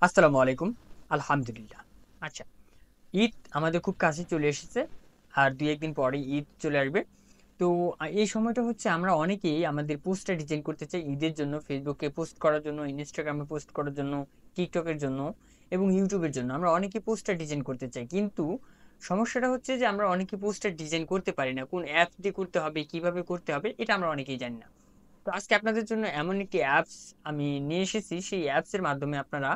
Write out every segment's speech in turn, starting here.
আসসালামু আলাইকুম। আলহামদুলিল্লাহ। আচ্ছা, ঈদ আমাদের খুব কাছে চলে এসেছে। আর ২-১ দিন পরে ঈদ চলে আসবে। তো এই সময়টা হচ্ছে আমরা অনেকেই আমাদের পোস্টটা ডিজাইন করতে চাই ঈদের জন্য, ফেসবুকে পোস্ট করার জন্য, ইনস্টাগ্রামে পোস্ট করার জন্য, টিকটকের জন্য এবং ইউটিউবের জন্য। আমরা অনেকেই পোস্টার ডিজাইন করতে চাই। কিন্তু সমস্যাটা হচ্ছে যে আমরা অনেকেই পোস্টার ডিজাইন করতে পারি না। কোন অ্যাপস দিয়ে করতে হবে, কিভাবে করতে হবে এটা আমরা অনেকেই জানি না। তো আজকে আপনাদের জন্য এমন একটি অ্যাপস আমি নিয়ে এসেছি। সেই অ্যাপসের মাধ্যমে আপনারা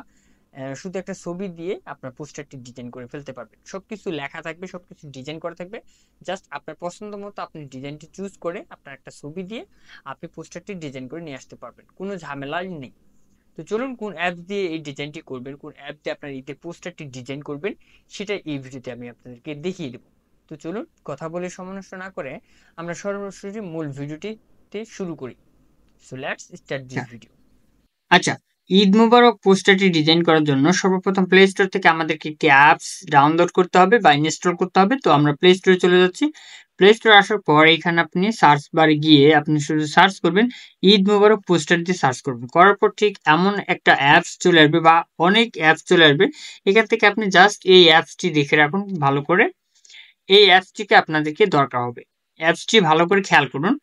শুধু একটা ছবি দিয়ে আপনার পোস্টারটি ডিজাইন করে ফেলতে পারবেন। সবকিছু লেখা থাকবে, সবকিছু ডিজাইন করা থাকবে। জাস্ট আপনার পছন্দ মতো আপনি ডিজাইনটি চুজ করে আপনার একটা ছবি দিয়ে আপনি পোস্টারটি ডিজাইন করে নিয়ে আসতে পারবেন। কোনো ঝামেলাই নেই। তো চলুন, কোন অ্যাপ দিয়ে এই ডিজাইনটি করবেন, কোন অ্যাপ দিয়ে আপনার ঈদের পোস্টারটি ডিজাইন করবেন, সেটা এই ভিডিওতে আমি আপনাদেরকে দেখিয়ে দেবো। তো চলুন, কথা বলে সময় নষ্ট না করে আমরা সরাসরি মূল ভিডিওটিতে শুরু করি। সো লেটস স্টার্ট আচ্ছা দিস ভিডিও। আচ্ছা, ঈদ মুবারক পোস্টারটি ডিজাইন করার জন্য সর্বপ্রথম প্লে স্টোর থেকে আমাদেরকে একটি অ্যাপস ডাউনলোড করতে হবে বা ইনস্টল করতে হবে। তো আমরা প্লে স্টোরে চলে যাচ্ছি। প্লে স্টোরে আসার পর এখানে আপনি সার্চ বারে গিয়ে আপনি শুধু সার্চ করবেন ঈদ মুবারক পোস্টার দিয়ে সার্চ করবেন। করার পর ঠিক এমন একটা অ্যাপস চলে আসবে বা অনেক অ্যাপস চলে আসবে। এখান থেকে আপনি জাস্ট এই অ্যাপসটি দেখে রাখুন ভালো করে। এই অ্যাপসটিকে আপনাদেরকে দরকার হবে। অ্যাপসটি ভালো করে খেয়াল করুন।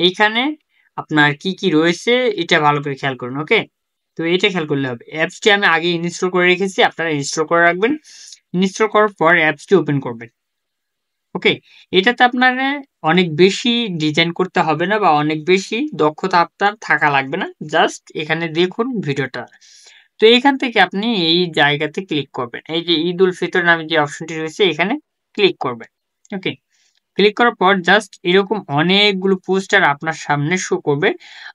এইখানে আপনার কি কি রয়েছে এটা ভালো করে খেয়াল করুন। ওকে, তো এটা খেয়াল করলে হবে। অ্যাপসটি আমি আগে ইনস্টল করে রেখেছি, আপনারা ইনস্টল করে রাখবেন। ইনস্টল করার পর অ্যাপসটি ওপেন করবেন। ওকে, এটাতে আপনার অনেক বেশি ডিজাইন করতে হবে না বা অনেক বেশি দক্ষতা আপনার থাকা লাগবে না। জাস্ট এখানে দেখুন ভিডিওটা। তো এখান থেকে আপনি এই জায়গাতে ক্লিক করবেন। এই যে ঈদ উল ফিতর নামে যে অপশনটি রয়েছে এখানে ক্লিক করবেন। ওকে, ক্লিক করার পর জাস্ট এরকম অনেকগুলো পোস্টার আপনার সামনে শো করবে।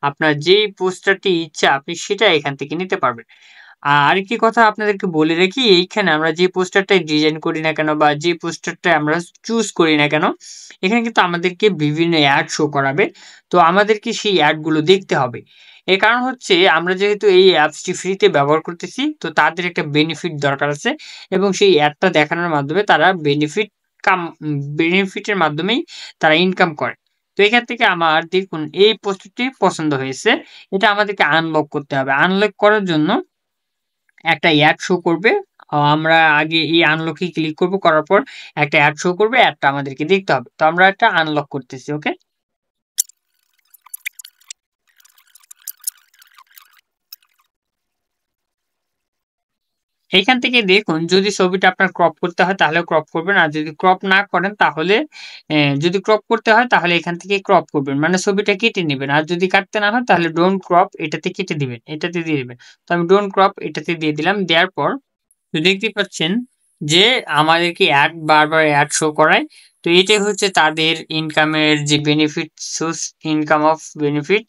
আপনার যেই পোস্টারটি ইচ্ছা আপনি সেটা এখান থেকে নিতে পারবেন। আর কি কথা আপনাদেরকে বলে রাখি, এইখানে আমরা যে পোস্টারটাই ডিজাইন করি না কেন বা যে পোস্টারটা আমরা চুজ করি না কেন, এখানে কিন্তু আমাদেরকে বিভিন্ন অ্যাড শো করাবে। তো আমাদেরকে সেই অ্যাডগুলো দেখতে হবে। এর কারণ হচ্ছে আমরা যেহেতু এই অ্যাপসটি ফ্রিতে ব্যবহার করতেছি, তো তাদের একটা বেনিফিট দরকার আছে এবং সেই অ্যাডটা দেখানোর মাধ্যমে তারা বেনিফিটের মাধ্যমেই তারা ইনকাম করে। তো এখান থেকে আমার দেখুন এই পোস্টারটি পছন্দ হয়েছে। এটা আমাদেরকে আনলক করতে হবে। আনলক করার জন্য একটা অ্যাড শো করবে। আমরা আগে এই আনলকে ক্লিক করব, করার পর একটা অ্যাড শো করবে। অ্যাডটা আমাদেরকে দেখতে হবে। তো আমরা একটা আনলক করতেছি। ওকে, এইখান থেকে দেখুন যদি ছবিটা আপনার ক্রপ করতে হয় তাহলে ক্রপ করবেন, আর যদি ক্রপ না করেন তাহলে যদি ক্রপ করতে হয় তাহলে এখান থেকে ক্রপ করবেন, মানে ছবিটা কেটে নেবেন। আর যদি কাটতে না হয় তাহলে ডোন্ট ক্রপ এটাতে কেটে দিবেন, এটাতে দিয়ে দিবেন। তো আমি ডোন্ট ক্রপ এটাতে দিয়ে দিলাম। দেওয়ার পর তো দেখতে পাচ্ছেন যে আমাদেরকে অ্যাড বারবার অ্যাড শো করায়। তো এটাই হচ্ছে তাদের ইনকামের যে benefit, source income of benefit.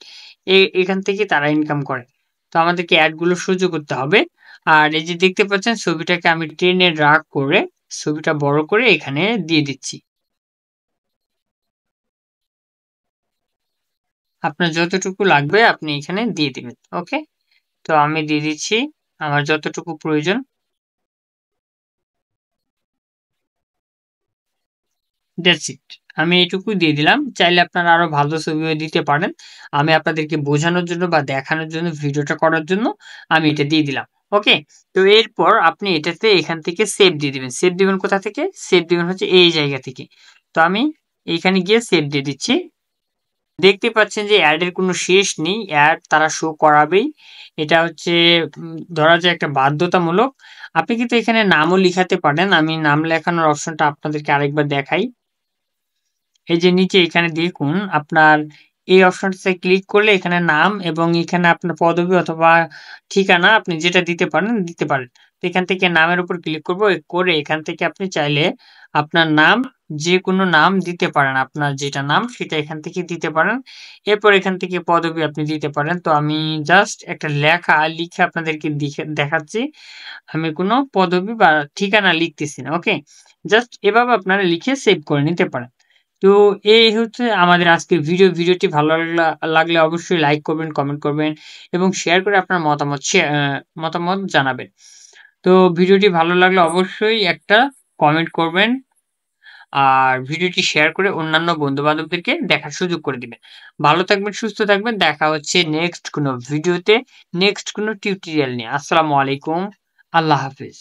এখান থেকে তারা ইনকাম করে। তো আমাদেরকে অ্যাডগুলো সহ্য করতে হবে। আর এই যে দেখতে পাচ্ছেন ছবিটাকে আমি টেনে ড্রাগ করে ছবিটা বড় করে এখানে দিয়ে দিচ্ছি। আপনার যতটুকু লাগবে আপনি এখানে দিয়ে দিবেন। ওকে, তো আমি দিয়ে দিচ্ছি আমার যতটুকু প্রয়োজন। That's it. আমি এইটুকুই দিয়ে দিলাম। চাইলে আপনারা আরো ভালো ছবিও দিতে পারেন। আমি আপনাদেরকে বোঝানোর জন্য বা দেখানোর জন্য ভিডিওটা করার জন্য আমি এটা দিয়ে দিলাম। ওকে, তো এরপর আপনি এটাতে এখান থেকে সেভ দিয়ে দিবেন। সেভ দিবেন কোথা থেকে? সেভ দিবেন হচ্ছে এই জায়গা থেকে। তো আমি এইখানে গিয়ে সেভ দিয়ে দিচ্ছি। দেখতে পাচ্ছেন যে অ্যাড এর কোনো শেষ নেই, অ্যাড তারা শো করাবেই। এটা হচ্ছে ধরা যায় একটা বাধ্যতামূলক। আপনি কিন্তু এখানে নামও লিখাতে পারেন। আমি নাম লেখানোর অপশনটা আপনাদেরকে আরেকবার দেখাই। এই যে নিচে এখানে দেখুন আপনার এই অপশনটাতে ক্লিক করলে এখানে নাম এবং এখানে আপনার পদবি অথবা ঠিকানা আপনি যেটা দিতে পারেন। তো এখান থেকে নামের উপর ক্লিক করব, করে এখান থেকে আপনি চাইলে আপনার নাম যে কোনো নাম দিতে পারেন। আপনার যেটা নাম সেটা এখান থেকে দিতে পারেন। এরপর এখান থেকে পদবি আপনি দিতে পারেন। তো আমি জাস্ট একটা লেখা লিখে আপনাদেরকে দেখাচ্ছি। আমি কোনো পদবি বা ঠিকানা লিখতেছি না। ওকে, জাস্ট এভাবে আপনারা লিখে সেভ করে নিতে পারেন। তো এই হচ্ছে আমাদের আজকের ভিডিওটি ভালো লাগলে অবশ্যই লাইক করবেন, কমেন্ট করবেন এবং শেয়ার করে আপনার মতামত জানাবেন। তো ভিডিওটি ভালো লাগলে অবশ্যই একটা কমেন্ট করবেন আর ভিডিওটি শেয়ার করে অন্যান্য বন্ধু বান্ধবদেরকে দেখার সুযোগ করে দিবেন। ভালো থাকবেন, সুস্থ থাকবেন। দেখা হচ্ছে নেক্সট কোনো ভিডিওতে, নেক্সট কোনো টিউটোরিয়াল নিয়ে। আসসালামু আলাইকুম। আল্লাহ হাফিজ।